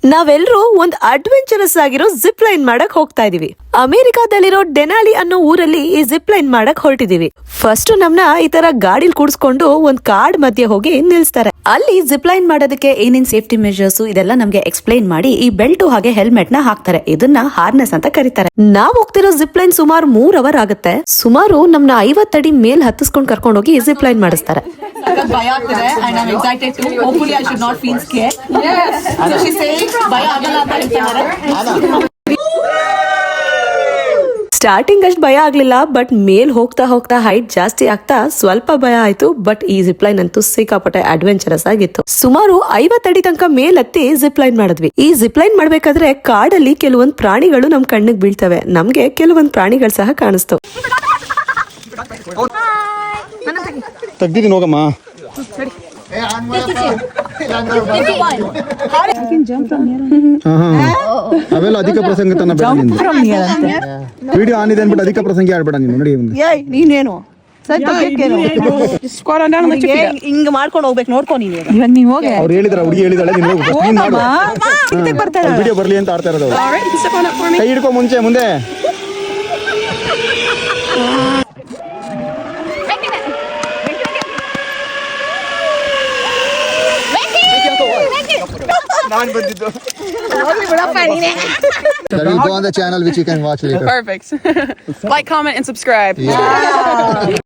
ನಾವೆಲ್ಲರೂ ಒಂದ್ ಅಡ್ವೆಂಚರಸ್ ಆಗಿರೋ ಜಿಪ್ ಲೈನ್ ಮಾಡಕ್ ಹೋಗ್ತಾ ಇದೀವಿ. ಅಮೆರಿಕಾದಲ್ಲಿರೋ ಡೆನಾಲಿ ಅನ್ನೋ ಊರಲ್ಲಿ ಈ ಜಿಪ್ ಲೈನ್ ಮಾಡಕ್ ಹೊರಟಿದೀವಿ. ಫಸ್ಟ್ ನಮ್ನ ಈ ತರ ಗಾಡಿಲ್ ಕೂಡಿಸ್ಕೊಂಡು ಒಂದ್ ಕಾಡ್ ಮಧ್ಯೆ ಹೋಗಿ ನಿಲ್ಸ್ತಾರೆ. ಅಲ್ಲಿ ಜಿಪ್ ಲೈನ್ ಮಾಡೋದಕ್ಕೆ ಏನೇನ್ ಸೇಫ್ಟಿ ಮೆಷರ್ಸ್ ಇದೆಲ್ಲ ನಮ್ಗೆ ಎಕ್ಸ್ಪ್ಲೈನ್ ಮಾಡಿ ಈ ಬೆಲ್ಟ್ ಹಾಗೆ ಹೆಲ್ಮೆಟ್ ನ ಹಾಕ್ತಾರೆ. ಇದನ್ನ ಹಾರ್ನೆಸ್ ಅಂತ ಕರೀತಾರೆ. ನಾವ್ ಹೋಗ್ತಿರೋ ಜಿಪ್ ಲೈನ್ ಸುಮಾರು 3 ಅವರ್ ಆಗುತ್ತೆ. ಸುಮಾರು ನಮ್ನ 50 ಅಡಿ ಮೇಲ್ ಹತ್ತಿಸ್ಕೊಂಡು ಕರ್ಕೊಂಡು ಹೋಗಿ ಜಿಪ್ ಲೈನ್ ಮಾಡಿಸ್ತಾರೆ. ಭಯ ಆಗ್ತಿದೆ and I'm excited too. Hopefully I should not feel scared. Yes. So she's saying ಭಯ ಆಗಲ್ಲ ಅಂತ ಹೇಳ್ತಾರೆ. ಸ್ಟಾರ್ಟಿಂಗ್ ಅಷ್ಟು ಭಯ ಆಗ್ಲಿಲ್ಲ, ಬಟ್ ಮೇಲ್ ಹೋಗ್ತಾ ಹೋಗ್ತಾ ಹೈಟ್ ಜಾಸ್ತಿ ಆಗ್ತಾ ಸ್ವಲ್ಪ ಭಯ ಆಯ್ತು. ಬಟ್ ಈ ಜಿಪ್ ಲೈನ್ ಅಂತೂ ಸಿಕ್ಕಾಪಟ್ಟೆ ಅಡ್ವೆಂಚರಸ್ ಆಗಿತ್ತು. ಸುಮಾರು 50 ಅಡಿ ತನಕ ಮೇಲ್ ಹತ್ತಿ ಜಿಪ್ ಲೈನ್ ಮಾಡಿದ್ವಿ. ಈ ಜಿಪ್ ಲೈನ್ ಮಾಡ್ಬೇಕಾದ್ರೆ ಕಾಡಲ್ಲಿ ಕೆಲವೊಂದ್ ಪ್ರಾಣಿಗಳು ನಮ್ ಕಣ್ಣಿಗೆ ಬೀಳ್ತವೆ. ನಮ್ಗೆ ಕೆಲವೊಂದ್ ಪ್ರಾಣಿಗಳು ಸಹ ಕಾಣಿಸ್ತು. ತೆಗ್ದಿದ್ದೀನಿ ಹೋಗಮ್ಮ. ಅವೆಲ್ಲ ಅಧಿಕ ಪ್ರಸಂಗ ತನ್ನ ವಿಡಿಯೋ ಆನ್ ಇದೆ ಅನ್ಬಿಟ್ಟು ಅಧಿಕ ಪ್ರಸಂಗ ಆಡ್ಬೇಡ ನೀನು. ನೋಡಿ ನೀನೇನು ಹಿಂಗ ಮಾಡ್ಕೊಂಡು ಹೋಗ್ಬೇಕು, ನೋಡ್ಕೊ ನೀನು. ಇವಾಗ ನೀವ್ ಹೋಗಿ ಅವ್ರು ಹೇಳಿದ್ರ, ಹುಡುಗಿ ಹೇಳಿದಾಳೆ, ನೀನು ವಿಡಿಯೋ ಬರ್ಲಿ ಅಂತ ಆಡ್ತಾ ಇರೋದು. ಕೈ ಹಿಡ್ಕೊ ಮುಂದೆ. ನಾನು ಬಂದಿದ್ದು. There you go on the channel which you can watch later. Perfect. Like, comment and subscribe. Yeah.